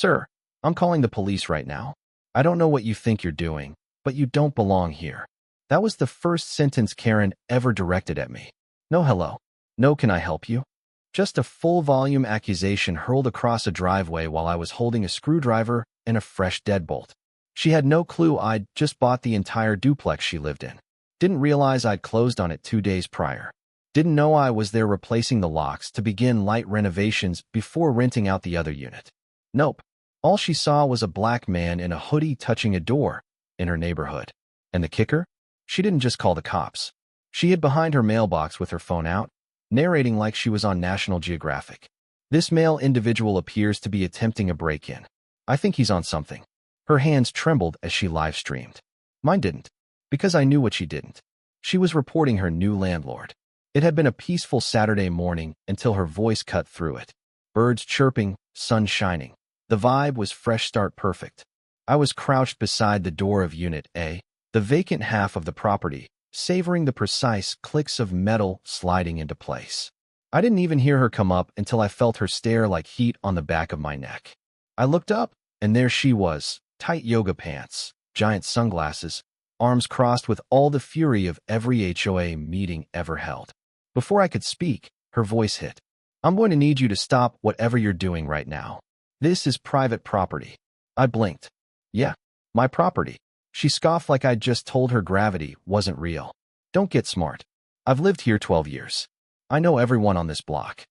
Sir, I'm calling the police right now. I don't know what you think you're doing, but you don't belong here. That was the first sentence Karen ever directed at me. No hello. No can I help you? Just a full-volume accusation hurled across a driveway while I was holding a screwdriver and a fresh deadbolt. She had no clue I'd just bought the entire duplex she lived in. Didn't realize I'd closed on it 2 days prior. Didn't know I was there replacing the locks to begin light renovations before renting out the other unit. Nope. All she saw was a black man in a hoodie touching a door in her neighborhood. And the kicker? She didn't just call the cops. She hid behind her mailbox with her phone out, narrating like she was on National Geographic. This male individual appears to be attempting a break-in. I think he's on something. Her hands trembled as she live-streamed. Mine didn't, because I knew what she didn't. She was reporting her new landlord. It had been a peaceful Saturday morning until her voice cut through it. Birds chirping, sun shining. The vibe was fresh start perfect. I was crouched beside the door of Unit A, the vacant half of the property, savoring the precise clicks of metal sliding into place. I didn't even hear her come up until I felt her stare like heat on the back of my neck. I looked up, and there she was, tight yoga pants, giant sunglasses, arms crossed with all the fury of every HOA meeting ever held. Before I could speak, her voice hit. I'm going to need you to stop whatever you're doing right now. This is private property. I blinked. Yeah, my property. She scoffed like I'd just told her gravity wasn't real. Don't get smart. I've lived here 12 years. I know everyone on this block.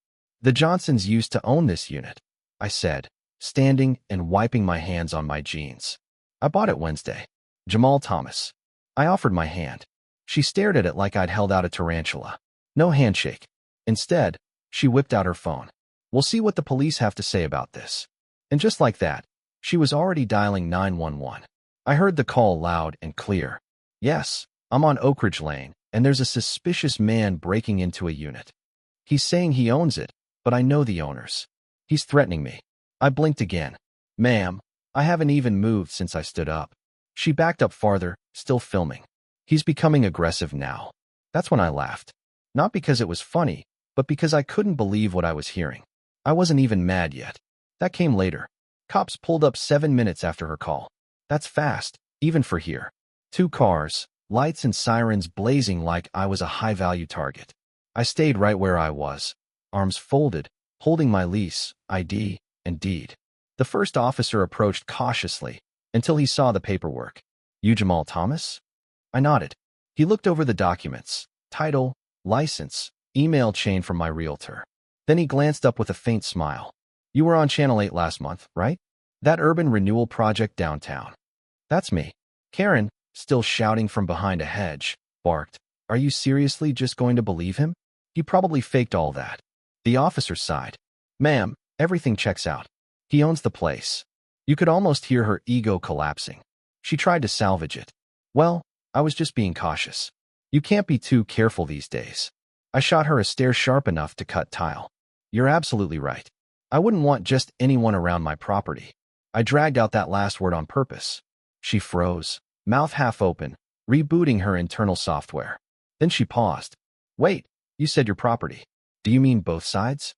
The Johnsons used to own this unit, I said, standing and wiping my hands on my jeans. I bought it Wednesday. Jamal Thomas. I offered my hand. She stared at it like I'd held out a tarantula. No handshake. Instead, she whipped out her phone. We'll see what the police have to say about this. And just like that, she was already dialing 911. I heard the call loud and clear. Yes, I'm on Oak Ridge Lane, and there's a suspicious man breaking into a unit. He's saying he owns it, but I know the owners. He's threatening me. I blinked again. Ma'am, I haven't even moved since I stood up. She backed up farther, still filming. He's becoming aggressive now. That's when I laughed. Not because it was funny, but because I couldn't believe what I was hearing. I wasn't even mad yet. That came later. Cops pulled up 7 minutes after her call. That's fast, even for here. 2 cars, lights and sirens blazing like I was a high-value target. I stayed right where I was, arms folded, holding my lease, ID, and deed. The first officer approached cautiously until he saw the paperwork. You Jamal Thomas? I nodded. He looked over the documents, title, license, email chain from my realtor. Then he glanced up with a faint smile. You were on Channel 8 last month, right? That urban renewal project downtown. That's me. Karen, still shouting from behind a hedge, barked. Are you seriously just going to believe him? He probably faked all that. The officer sighed. Ma'am, everything checks out. He owns the place. You could almost hear her ego collapsing. She tried to salvage it. Well, I was just being cautious. You can't be too careful these days. I shot her a stare sharp enough to cut tile. You're absolutely right. I wouldn't want just anyone around my property. I dragged out that last word on purpose. She froze, mouth half open, rebooting her internal software. Then she paused. Wait, you said your property. Do you mean both sides?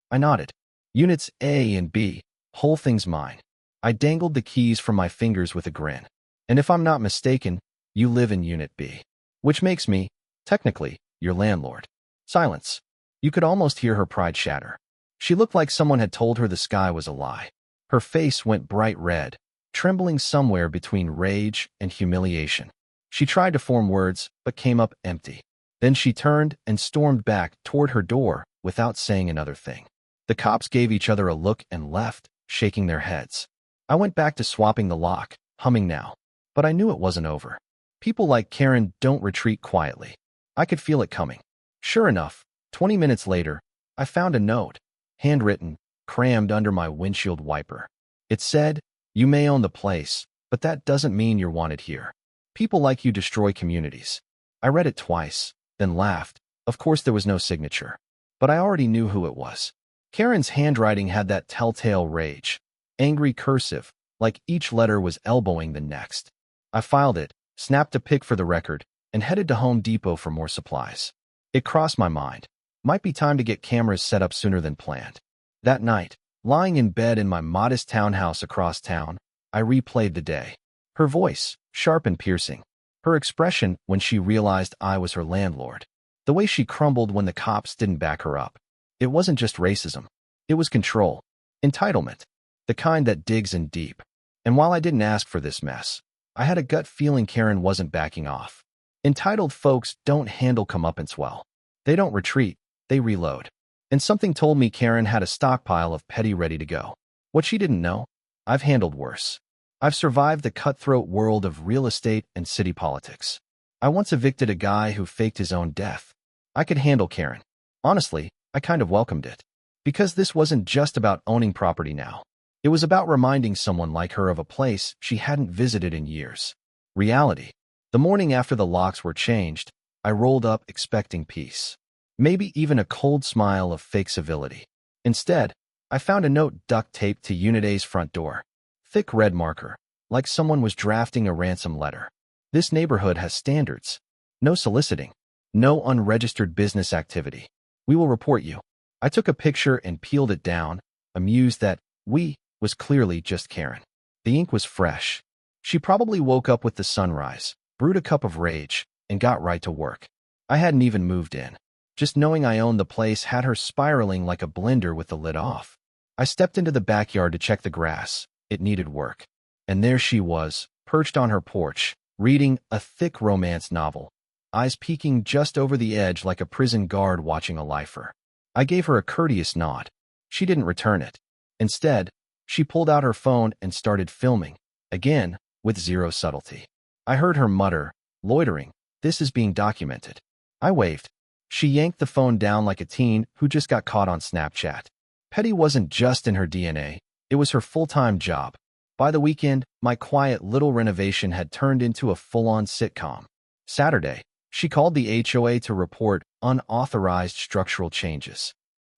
I nodded. Units A and B, whole thing's mine. I dangled the keys from my fingers with a grin. And if I'm not mistaken, you live in Unit B. Which makes me, technically, your landlord. Silence. You could almost hear her pride shatter. She looked like someone had told her the sky was a lie. Her face went bright red, trembling somewhere between rage and humiliation. She tried to form words, but came up empty. Then she turned and stormed back toward her door without saying another thing. The cops gave each other a look and left, shaking their heads. I went back to swapping the lock, humming now. But I knew it wasn't over. People like Karen don't retreat quietly. I could feel it coming. Sure enough, 20 minutes later, I found a note, handwritten, crammed under my windshield wiper. It said, you may own the place, but that doesn't mean you're wanted here. People like you destroy communities. I read it twice, then laughed. Of course there was no signature. But I already knew who it was. Karen's handwriting had that telltale rage. Angry cursive, like each letter was elbowing the next. I filed it, snapped a pic for the record, and headed to Home Depot for more supplies. It crossed my mind. Might be time to get cameras set up sooner than planned. That night, Lying in bed in my modest townhouse across town, I replayed the day. Her voice, sharp and piercing. Her expression when she realized I was her landlord. The way she crumbled when the cops didn't back her up. It wasn't just racism. It was control. Entitlement. The kind that digs in deep. And while I didn't ask for this mess, I had a gut feeling Karen wasn't backing off. Entitled folks don't handle comeuppance well. They don't retreat, they reload. And something told me Karen had a stockpile of petty ready to go. What she didn't know, I've handled worse. I've survived the cutthroat world of real estate and city politics. I once evicted a guy who faked his own death. I could handle Karen. Honestly, I kind of welcomed it. Because this wasn't just about owning property now. It was about reminding someone like her of a place she hadn't visited in years. Reality. The morning after the locks were changed, I rolled up expecting peace. Maybe even a cold smile of fake civility. Instead, I found a note duct taped to Unit A's front door. Thick red marker, like someone was drafting a ransom letter. This neighborhood has standards. No soliciting. No unregistered business activity. We will report you. I took a picture and peeled it down, amused that "we" was clearly just Karen. The ink was fresh. She probably woke up with the sunrise, brewed a cup of rage, and got right to work. I hadn't even moved in. Just knowing I owned the place had her spiraling like a blender with the lid off. I stepped into the backyard to check the grass. It needed work. And there she was, perched on her porch, reading a thick romance novel, eyes peeking just over the edge like a prison guard watching a lifer. I gave her a courteous nod. She didn't return it. Instead, she pulled out her phone and started filming, again, with zero subtlety. I heard her mutter, loitering, "This is being documented." I waved. She yanked the phone down like a teen who just got caught on Snapchat. Petty wasn't just in her DNA, it was her full-time job. By the weekend, my quiet little renovation had turned into a full-on sitcom. Saturday, she called the HOA to report unauthorized structural changes.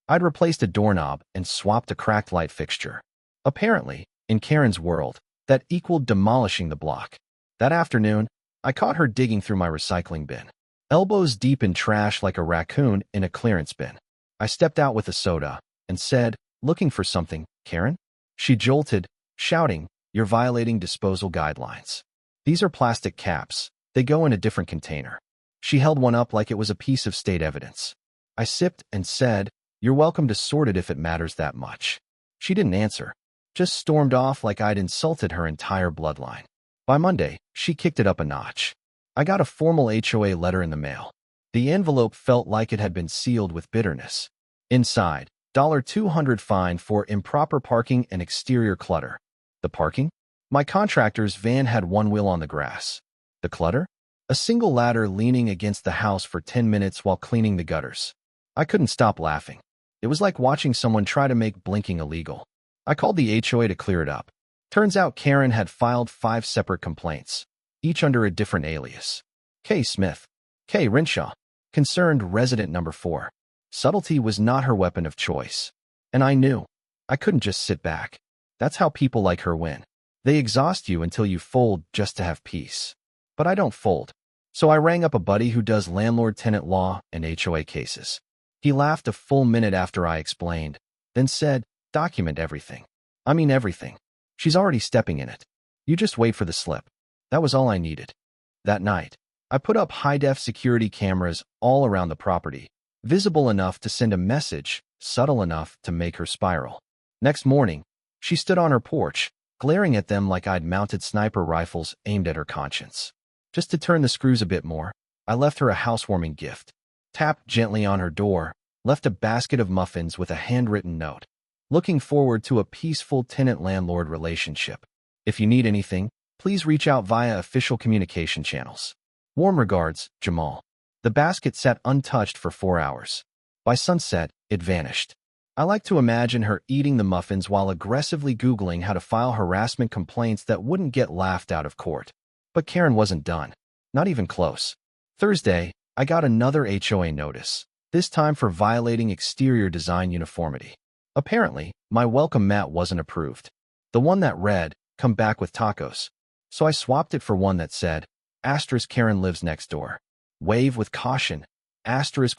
I'd replaced a doorknob and swapped a cracked light fixture. Apparently, in Karen's world, that equaled demolishing the block. That afternoon, I caught her digging through my recycling bin, elbows deep in trash like a raccoon in a clearance bin. I stepped out with a soda and said, "Looking for something, Karen?" She jolted, shouting, "You're violating disposal guidelines. These are plastic caps. They go in a different container." She held one up like it was a piece of state evidence. I sipped and said, "You're welcome to sort it if it matters that much." She didn't answer, just stormed off like I'd insulted her entire bloodline. By Monday, she kicked it up a notch. I got a formal HOA letter in the mail. The envelope felt like it had been sealed with bitterness. Inside, $200 fine for improper parking and exterior clutter. The parking? My contractor's van had one wheel on the grass. The clutter? A single ladder leaning against the house for 10 minutes while cleaning the gutters. I couldn't stop laughing. It was like watching someone try to make blinking illegal. I called the HOA to clear it up. Turns out Karen had filed 5 separate complaints, each under a different alias. K. Smith. K. Rinshaw. Concerned resident number 4. Subtlety was not her weapon of choice. And I knew. I couldn't just sit back. That's how people like her win. They exhaust you until you fold just to have peace. But I don't fold. So I rang up a buddy who does landlord-tenant law and HOA cases. He laughed a full minute after I explained, then said, "Document everything. I mean everything. She's already stepping in it. You just wait for the slip." That was all I needed. That night, I put up high-def security cameras all around the property, visible enough to send a message, subtle enough to make her spiral. Next morning, she stood on her porch, glaring at them like I'd mounted sniper rifles aimed at her conscience. Just to turn the screws a bit more, I left her a housewarming gift. Tapped gently on her door, left a basket of muffins with a handwritten note. Looking forward to a peaceful tenant-landlord relationship. If you need anything, please reach out via official communication channels. Warm regards, Jamal. The basket sat untouched for 4 hours. By sunset, it vanished. I like to imagine her eating the muffins while aggressively Googling how to file harassment complaints that wouldn't get laughed out of court. But Karen wasn't done. Not even close. Thursday, I got another HOA notice, this time for violating exterior design uniformity. Apparently, my welcome mat wasn't approved. The one that read, "Come back with tacos." So I swapped it for one that said, Karen lives next door. Wave with caution.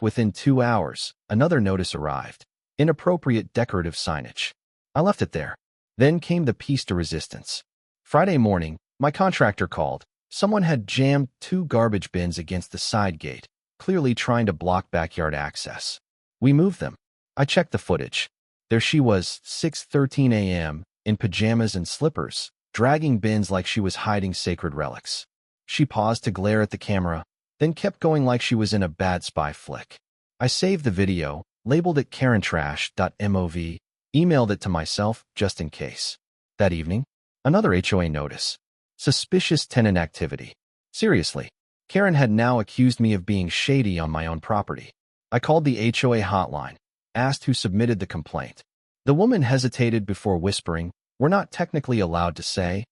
Within 2 hours, another notice arrived. Inappropriate decorative signage. I left it there. Then came the piece de resistance. Friday morning, my contractor called. Someone had jammed 2 garbage bins against the side gate, clearly trying to block backyard access. We moved them. I checked the footage. There she was, 6:13 a.m., in pajamas and slippers, dragging bins like she was hiding sacred relics. She paused to glare at the camera, then kept going like she was in a bad spy flick. I saved the video, labeled it karentrash.mov, emailed it to myself just in case. That evening, another HOA notice. Suspicious tenant activity. Seriously, Karen had now accused me of being shady on my own property. I called the HOA hotline, asked who submitted the complaint. The woman hesitated before whispering, "We're not technically allowed to say,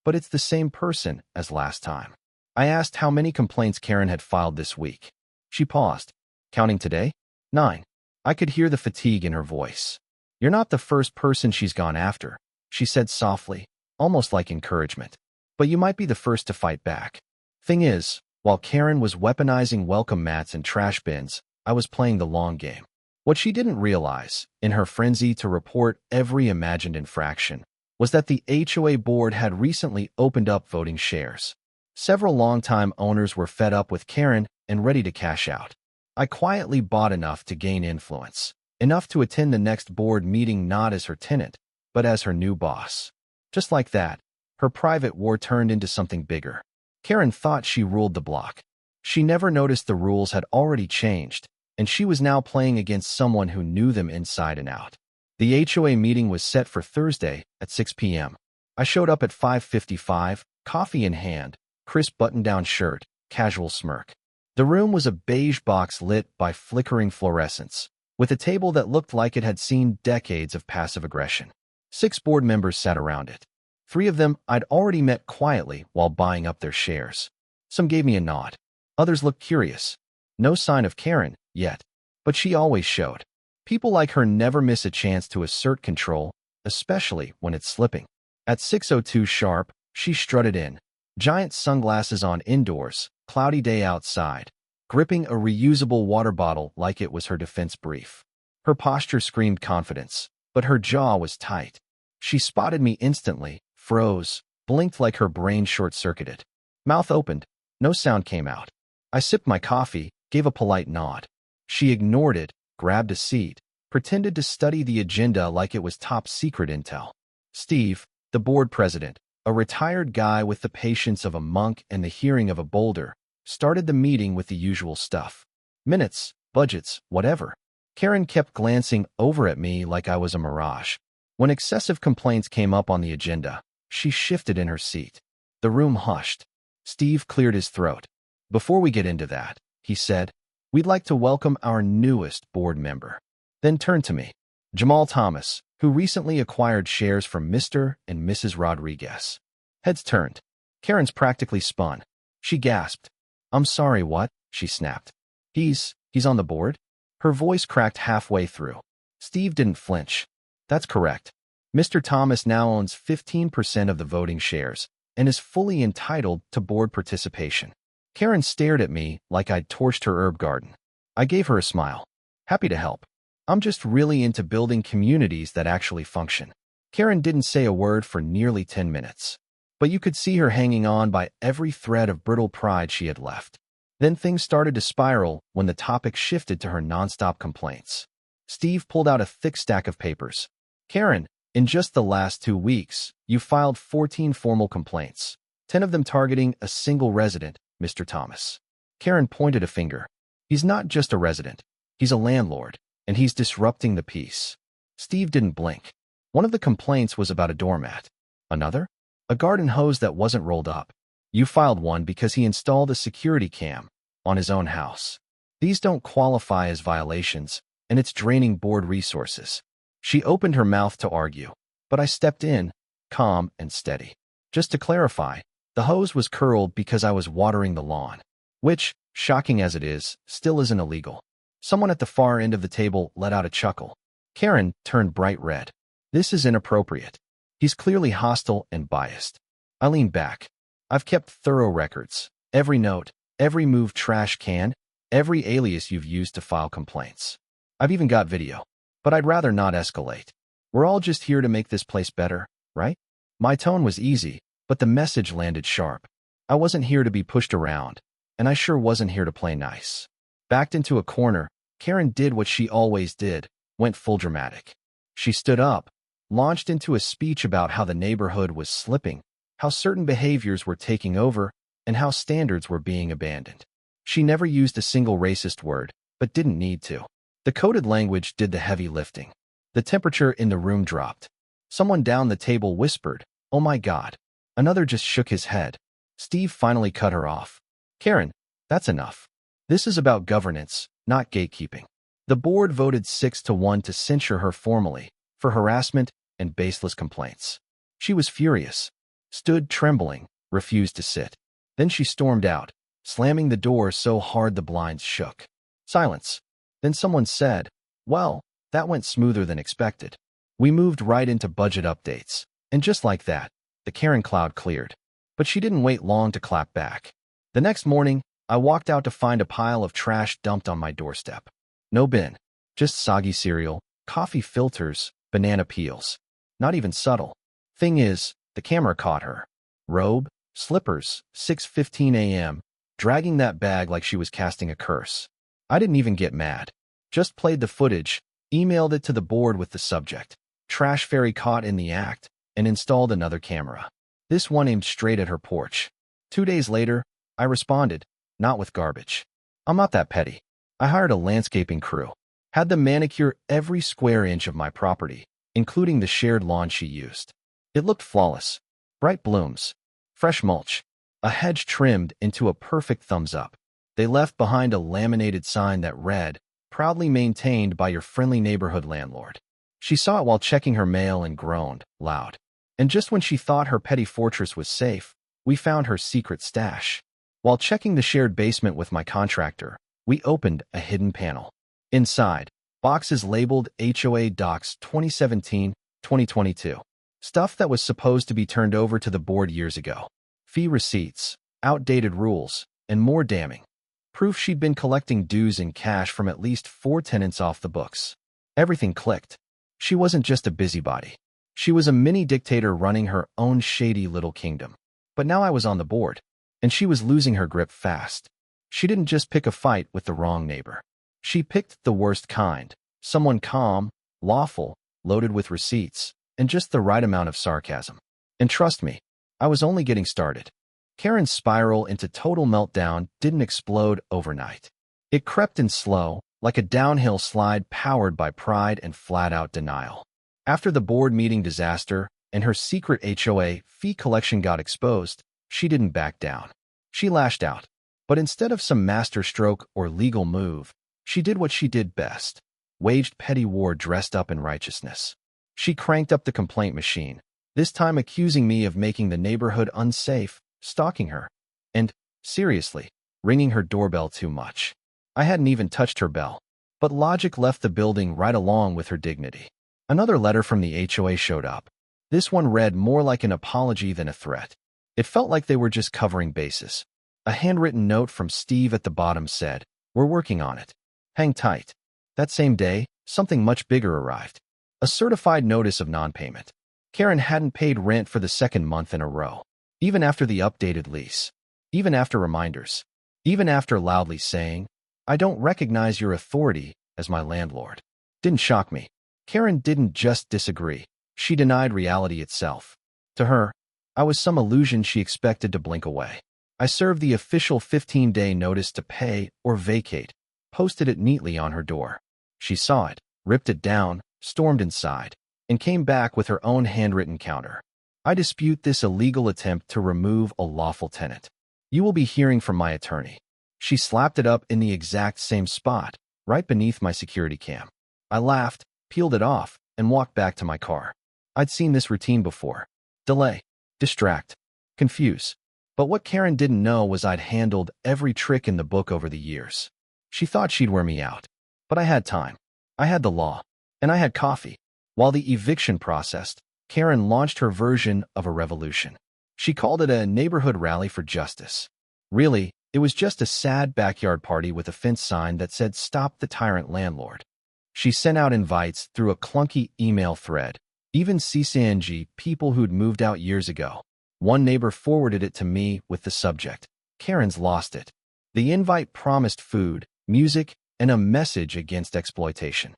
but it's the same person as last time." I asked how many complaints Karen had filed this week. She paused. "Counting today? 9. I could hear the fatigue in her voice. "You're not the first person she's gone after," she said softly, almost like encouragement. "But you might be the first to fight back." Thing is, while Karen was weaponizing welcome mats and trash bins, I was playing the long game. What she didn't realize, in her frenzy to report every imagined infraction, was that the HOA board had recently opened up voting shares. Several longtime owners were fed up with Karen and ready to cash out. I quietly bought enough to gain influence, enough to attend the next board meeting not as her tenant, but as her new boss. Just like that, her private war turned into something bigger. Karen thought she ruled the block. She never noticed the rules had already changed, and she was now playing against someone who knew them inside and out. The HOA meeting was set for Thursday at 6 p.m. I showed up at 5:55, coffee in hand, crisp button-down shirt, casual smirk. The room was a beige box lit by flickering fluorescence, with a table that looked like it had seen decades of passive aggression. 6 board members sat around it. 3 of them I'd already met quietly while buying up their shares. Some gave me a nod. Others looked curious. No sign of Karen yet, but she always showed. People like her never miss a chance to assert control, especially when it's slipping. At 6:02 sharp, she strutted in, giant sunglasses on indoors, cloudy day outside, gripping a reusable water bottle like it was her defense brief. Her posture screamed confidence, but her jaw was tight. She spotted me instantly, froze, blinked like her brain short-circuited. Mouth opened, no sound came out. I sipped my coffee, gave a polite nod. She ignored it, grabbed a seat, pretended to study the agenda like it was top-secret intel. Steve, the board president, a retired guy with the patience of a monk and the hearing of a boulder, started the meeting with the usual stuff. Minutes, budgets, whatever. Karen kept glancing over at me like I was a mirage. When excessive complaints came up on the agenda, she shifted in her seat. The room hushed. Steve cleared his throat. "Before we get into that," he said, "we'd like to welcome our newest board member." Then turned to me. Jamal Thomas, who recently acquired shares from Mr. and Mrs. Rodriguez. Heads turned. Karen's practically spun. She gasped. "I'm sorry, what?" she snapped. He's on the board?" Her voice cracked halfway through. Steve didn't flinch. "That's correct. Mr. Thomas now owns 15% of the voting shares and is fully entitled to board participation." Karen stared at me like I'd torched her herb garden. I gave her a smile. "Happy to help. I'm just really into building communities that actually function." Karen didn't say a word for nearly 10 minutes, but you could see her hanging on by every thread of brittle pride she had left. Then things started to spiral when the topic shifted to her nonstop complaints. Steve pulled out a thick stack of papers. "Karen, in just the last 2 weeks, you filed 14 formal complaints, 10 of them targeting a single resident, Mr. Thomas." Karen pointed a finger. "He's not just a resident. He's a landlord, and he's disrupting the peace." Steve didn't blink. One of the complaints was about a doormat. Another? A garden hose that wasn't rolled up. "You filed one because he installed a security cam on his own house. These don't qualify as violations, and it's draining board resources." She opened her mouth to argue, but I stepped in, calm and steady. "Just to clarify, the hose was curled because I was watering the lawn, which, shocking as it is, still isn't illegal." Someone at the far end of the table let out a chuckle. Karen turned bright red. "This is inappropriate. He's clearly hostile and biased." I leaned back. "I've kept thorough records. Every note, every moved trash can, every alias you've used to file complaints. I've even got video. But I'd rather not escalate." We're all just here to make this place better, right? My tone was easy, but the message landed sharp. I wasn't here to be pushed around, and I sure wasn't here to play nice. Backed into a corner, Karen did what she always did, went full dramatic. She stood up, launched into a speech about how the neighborhood was slipping, how certain behaviors were taking over, and how standards were being abandoned. She never used a single racist word, but didn't need to. The coded language did the heavy lifting. The temperature in the room dropped. Someone down the table whispered, "Oh my God." Another just shook his head. Steve finally cut her off. "Karen, that's enough. This is about governance, not gatekeeping." The board voted 6-1 to censure her formally for harassment and baseless complaints. She was furious, stood trembling, refused to sit. Then she stormed out, slamming the door so hard the blinds shook. Silence. Then someone said, "Well, that went smoother than expected." We moved right into budget updates, and just like that, the Karen cloud cleared. But she didn't wait long to clap back. The next morning, I walked out to find a pile of trash dumped on my doorstep. No bin, just soggy cereal, coffee filters, banana peels. Not even subtle. Thing is, the camera caught her. Robe, slippers, 6:15 a.m., dragging that bag like she was casting a curse. I didn't even get mad. Just played the footage, emailed it to the board with the subject, "Trash fairy caught in the act," and installed another camera. This one aimed straight at her porch. 2 days later, I responded, "Not with garbage. I'm not that petty." I hired a landscaping crew, had them manicure every square inch of my property, including the shared lawn she used. It looked flawless. Bright blooms, fresh mulch, a hedge trimmed into a perfect thumbs up. They left behind a laminated sign that read, "Proudly maintained by your friendly neighborhood landlord." She saw it while checking her mail and groaned, loud. And just when she thought her petty fortress was safe, we found her secret stash. While checking the shared basement with my contractor, we opened a hidden panel. Inside, boxes labeled HOA Docs 2017-2022. Stuff that was supposed to be turned over to the board years ago. Fee receipts, outdated rules, and more damning. Proof she'd been collecting dues in cash from at least 4 tenants off the books. Everything clicked. She wasn't just a busybody. She was a mini dictator running her own shady little kingdom. But now I was on the board, and she was losing her grip fast. She didn't just pick a fight with the wrong neighbor. She picked the worst kind, someone calm, lawful, loaded with receipts, and just the right amount of sarcasm. And trust me, I was only getting started. Karen's spiral into total meltdown didn't explode overnight. It crept in slow, like a downhill slide powered by pride and flat-out denial. After the board meeting disaster and her secret HOA fee collection got exposed, she didn't back down. She lashed out. But instead of some masterstroke or legal move, she did what she did best, waged petty war dressed up in righteousness. She cranked up the complaint machine, this time accusing me of making the neighborhood unsafe, stalking her, and, seriously, ringing her doorbell too much. I hadn't even touched her bell, but logic left the building right along with her dignity. Another letter from the HOA showed up. This one read more like an apology than a threat. It felt like they were just covering bases. A handwritten note from Steve at the bottom said, "We're working on it. Hang tight." That same day, something much bigger arrived. A certified notice of non-payment. Karen hadn't paid rent for the second month in a row, even after the updated lease, even after reminders, even after loudly saying, "I don't recognize your authority as my landlord." Didn't shock me. Karen didn't just disagree. She denied reality itself. To her, I was some illusion she expected to blink away. I served the official 15-day notice to pay or vacate, posted it neatly on her door. She saw it, ripped it down, stormed inside, and came back with her own handwritten counter. "I dispute this illegal attempt to remove a lawful tenant. You will be hearing from my attorney." She slapped it up in the exact same spot, right beneath my security cam. I laughed, peeled it off, and walked back to my car. I'd seen this routine before. Delay, distract, confuse. But what Karen didn't know was I'd handled every trick in the book over the years. She thought she'd wear me out. But I had time. I had the law. And I had coffee. While the eviction processed, Karen launched her version of a revolution. She called it a neighborhood rally for justice. Really, it was just a sad backyard party with a fence sign that said, "Stop the tyrant landlord." She sent out invites through a clunky email thread, even CCNG people who'd moved out years ago. One neighbor forwarded it to me with the subject, "Karen's lost it." The invite promised food, music, and a message against exploitation.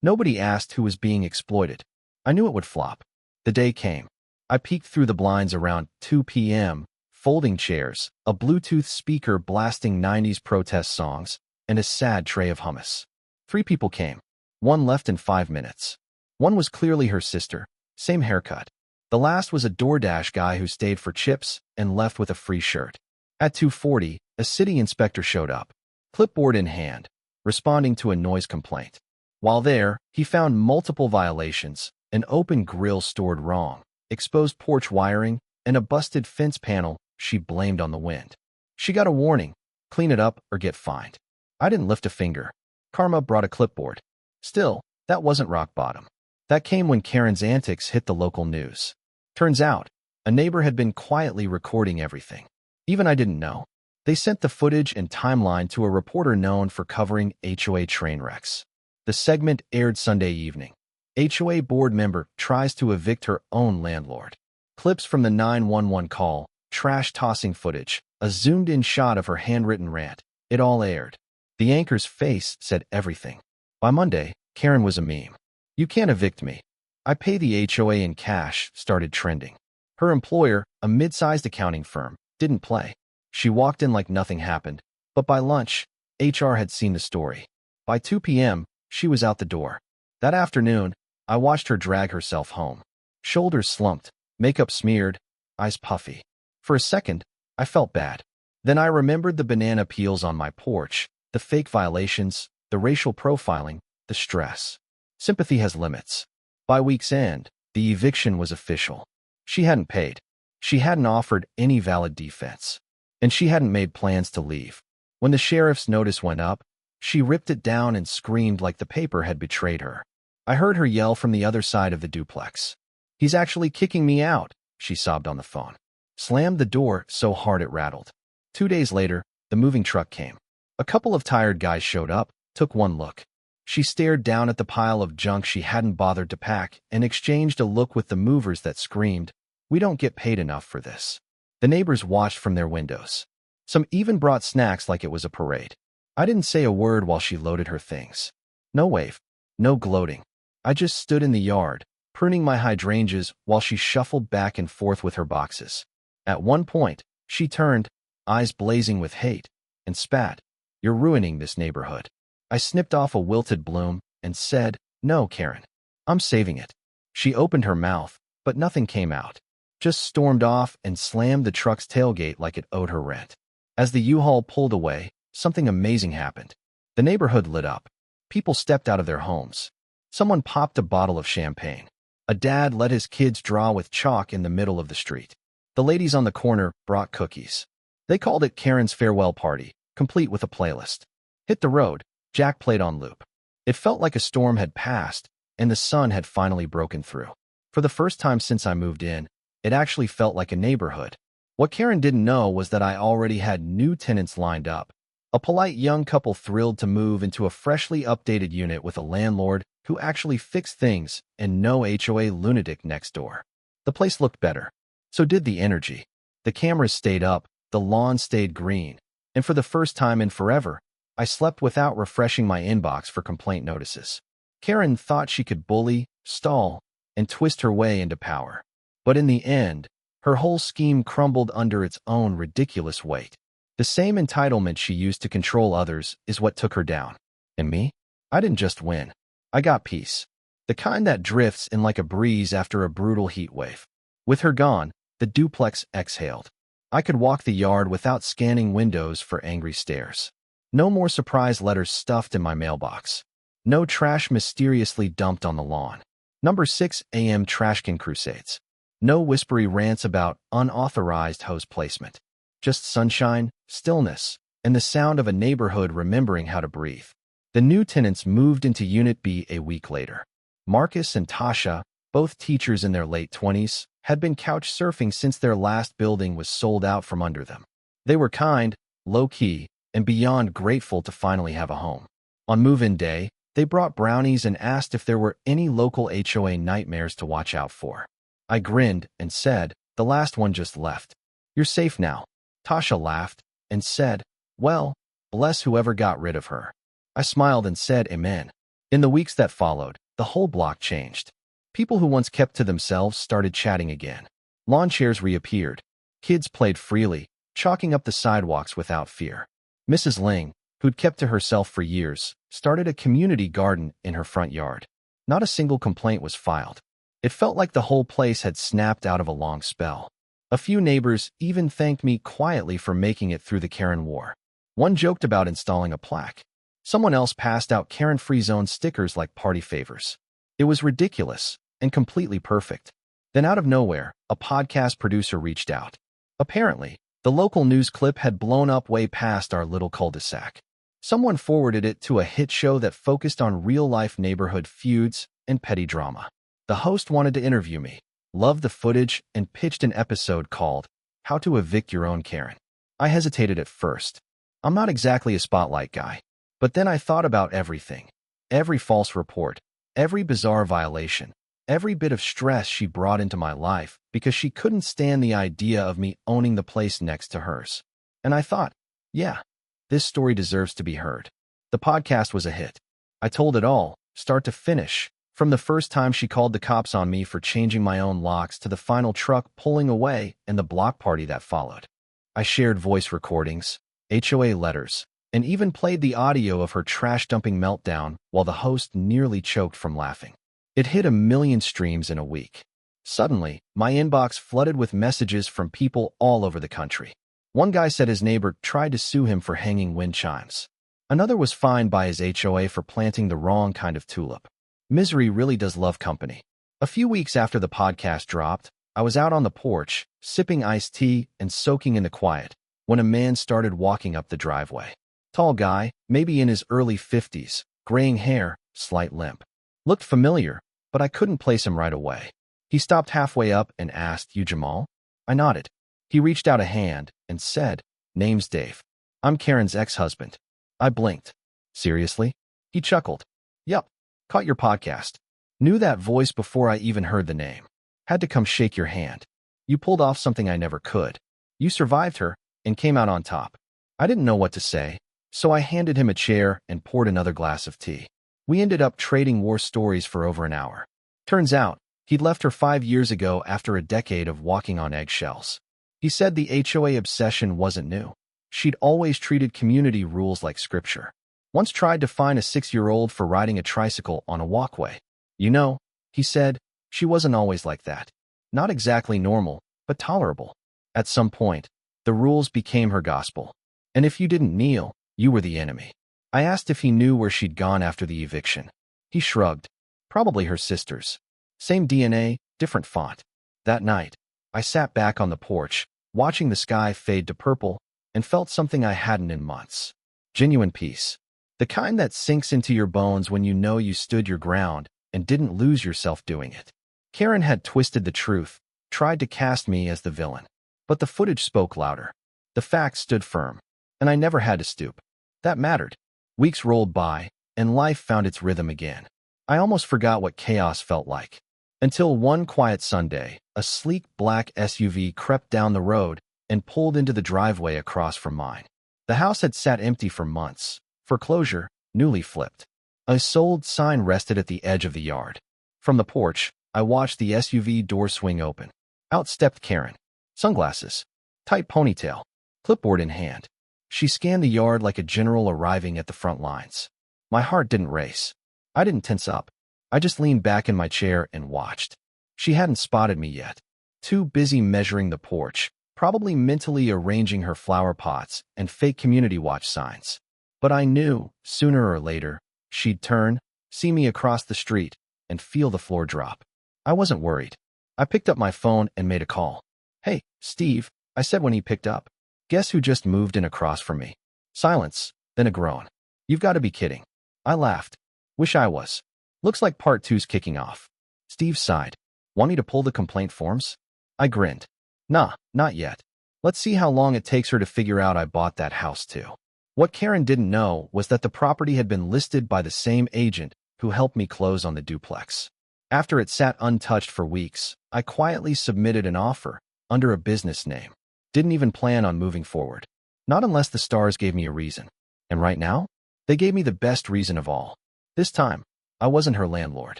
Nobody asked who was being exploited. I knew it would flop. The day came. I peeked through the blinds around 2 p.m., folding chairs, a Bluetooth speaker blasting 90s protest songs, and a sad tray of hummus. 3 people came. One left in 5 minutes. One was clearly her sister, same haircut. The last was a DoorDash guy who stayed for chips and left with a free shirt. At 2:40, a city inspector showed up, clipboard in hand, responding to a noise complaint. While there, he found multiple violations, an open grill stored wrong, exposed porch wiring, and a busted fence panel she blamed on the wind. She got a warning, clean it up or get fined. I didn't lift a finger. Karma brought a clipboard. Still, that wasn't rock bottom. That came when Karen's antics hit the local news. Turns out, a neighbor had been quietly recording everything. Even I didn't know. They sent the footage and timeline to a reporter known for covering HOA train wrecks. The segment aired Sunday evening. HOA board member tries to evict her own landlord. Clips from the 911 call, trash-tossing footage, a zoomed-in shot of her handwritten rant. It all aired. The anchor's face said everything. By Monday, Karen was a meme. "You can't evict me. I pay the HOA in cash," started trending. Her employer, a mid-sized accounting firm, didn't play. She walked in like nothing happened, but by lunch, HR had seen the story. By 2 p.m., she was out the door. That afternoon, I watched her drag herself home. Shoulders slumped, makeup smeared, eyes puffy. For a second, I felt bad. Then I remembered the banana peels on my porch, the fake violations, the racial profiling, the stress. Sympathy has limits. By week's end, the eviction was official. She hadn't paid. She hadn't offered any valid defense. And she hadn't made plans to leave. When the sheriff's notice went up, she ripped it down and screamed like the paper had betrayed her. I heard her yell from the other side of the duplex. "He's actually kicking me out," she sobbed on the phone. Slammed the door so hard it rattled. 2 days later, the moving truck came. A couple of tired guys showed up, took one look. She stared down at the pile of junk she hadn't bothered to pack and exchanged a look with the movers that screamed, "We don't get paid enough for this." The neighbors watched from their windows. Some even brought snacks like it was a parade. I didn't say a word while she loaded her things. No wave, no gloating. I just stood in the yard, pruning my hydrangeas while she shuffled back and forth with her boxes. At one point, she turned, eyes blazing with hate, and spat, "You're ruining this neighborhood." I snipped off a wilted bloom and said, "No, Karen. I'm saving it." She opened her mouth, but nothing came out. Just stormed off and slammed the truck's tailgate like it owed her rent. As the U-Haul pulled away, something amazing happened. The neighborhood lit up. People stepped out of their homes. Someone popped a bottle of champagne. A dad let his kids draw with chalk in the middle of the street. The ladies on the corner brought cookies. They called it Karen's farewell party, complete with a playlist. Hit the road, Jack played on loop. It felt like a storm had passed, and the sun had finally broken through. For the first time since I moved in, it actually felt like a neighborhood. What Karen didn't know was that I already had new tenants lined up. A polite young couple thrilled to move into a freshly updated unit with a landlord who actually fixed things and no HOA lunatic next door. The place looked better. So did the energy. The cameras stayed up, the lawn stayed green, and for the first time in forever, I slept without refreshing my inbox for complaint notices. Karen thought she could bully, stall, and twist her way into power. But in the end, her whole scheme crumbled under its own ridiculous weight. The same entitlement she used to control others is what took her down. And me? I didn't just win. I got peace. The kind that drifts in like a breeze after a brutal heat wave. With her gone, the duplex exhaled. I could walk the yard without scanning windows for angry stares. No more surprise letters stuffed in my mailbox. No trash mysteriously dumped on the lawn. Number 6 a.m. trashcan crusades. No whispery rants about unauthorized hose placement. Just sunshine, stillness, and the sound of a neighborhood remembering how to breathe. The new tenants moved into Unit B a week later. Marcus and Tasha, both teachers in their late 20s, had been couch surfing since their last building was sold out from under them. They were kind, low-key, and beyond grateful to finally have a home. On move-in day, They brought brownies and asked if there were any local HOA nightmares to watch out for. I grinned and said, "The last one just left. You're safe now." Tasha laughed and said, "Well, bless whoever got rid of her." I smiled and said amen. In the weeks that followed, the whole block changed. People who once kept to themselves started chatting again. Lawn chairs reappeared. Kids played freely, chalking up the sidewalks without fear. Mrs. Ling, who'd kept to herself for years, started a community garden in her front yard. Not a single complaint was filed. It felt like the whole place had snapped out of a long spell. A few neighbors even thanked me quietly for making it through the Karen war. One joked about installing a plaque. Someone else passed out Karen-free zone stickers like party favors. It was ridiculous and completely perfect. Then out of nowhere, a podcast producer reached out. Apparently, the local news clip had blown up way past our little cul-de-sac. Someone forwarded it to a hit show that focused on real-life neighborhood feuds and petty drama. The host wanted to interview me, loved the footage, and pitched an episode called "How to Evict Your Own Karen." I hesitated at first. I'm not exactly a spotlight guy. But then I thought about everything. Every false report, every bizarre violation, every bit of stress she brought into my life because she couldn't stand the idea of me owning the place next to hers. And I thought, yeah, this story deserves to be heard. The podcast was a hit. I told it all, start to finish, from the first time she called the cops on me for changing my own locks to the final truck pulling away and the block party that followed. I shared voice recordings, HOA letters, and even played the audio of her trash-dumping meltdown while the host nearly choked from laughing. It hit 1 million streams in a week. Suddenly, my inbox flooded with messages from people all over the country. One guy said his neighbor tried to sue him for hanging wind chimes. Another was fined by his HOA for planting the wrong kind of tulip. Misery really does love company. A few weeks after the podcast dropped, I was out on the porch, sipping iced tea and soaking in the quiet, when a man started walking up the driveway. Tall guy, maybe in his early 50s, graying hair, slight limp. Looked familiar, but I couldn't place him right away. He stopped halfway up and asked, "You Jamal?" I nodded. He reached out a hand and said, "Name's Dave. I'm Karen's ex-husband." I blinked. "Seriously?" He chuckled. "Yup, caught your podcast. Knew that voice before I even heard the name. Had to come shake your hand. You pulled off something I never could. You survived her and came out on top." I didn't know what to say, so I handed him a chair and poured another glass of tea. We ended up trading war stories for over an hour. Turns out, he'd left her 5 years ago after a decade of walking on eggshells. He said the HOA obsession wasn't new. She'd always treated community rules like scripture. Once tried to fine a 6-year-old for riding a tricycle on a walkway. "You know," he said, "she wasn't always like that. Not exactly normal, but tolerable. At some point, the rules became her gospel. And if you didn't kneel, you were the enemy." I asked if he knew where she'd gone after the eviction. He shrugged. "Probably her sister's. Same DNA, different font." That night, I sat back on the porch, watching the sky fade to purple, and felt something I hadn't in months. Genuine peace. The kind that sinks into your bones when you know you stood your ground and didn't lose yourself doing it. Karen had twisted the truth, tried to cast me as the villain. But the footage spoke louder. The facts stood firm, and I never had to stoop. That mattered. Weeks rolled by, and life found its rhythm again. I almost forgot what chaos felt like. Until one quiet Sunday, a sleek black SUV crept down the road and pulled into the driveway across from mine. The house had sat empty for months, foreclosure, newly flipped. A sold sign rested at the edge of the yard. From the porch, I watched the SUV door swing open. Out stepped Karen. Sunglasses, tight ponytail, clipboard in hand. She scanned the yard like a general arriving at the front lines. My heart didn't race. I didn't tense up. I just leaned back in my chair and watched. She hadn't spotted me yet. Too busy measuring the porch, probably mentally arranging her flower pots and fake community watch signs. But I knew, sooner or later, she'd turn, see me across the street, and feel the floor drop. I wasn't worried. I picked up my phone and made a call. "Hey, Steve," I said when he picked up. "Guess who just moved in across from me?" Silence, then a groan. "You've got to be kidding." I laughed. "Wish I was. Looks like part 2's kicking off." Steve sighed. "Want me to pull the complaint forms?" I grinned. "Nah, not yet. Let's see how long it takes her to figure out I bought that house too." What Karen didn't know was that the property had been listed by the same agent who helped me close on the duplex. After it sat untouched for weeks, I quietly submitted an offer under a business name. Didn't even plan on moving forward. Not unless the stars gave me a reason. And right now, they gave me the best reason of all. This time, I wasn't her landlord.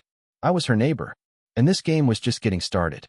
I was her neighbor. And this game was just getting started.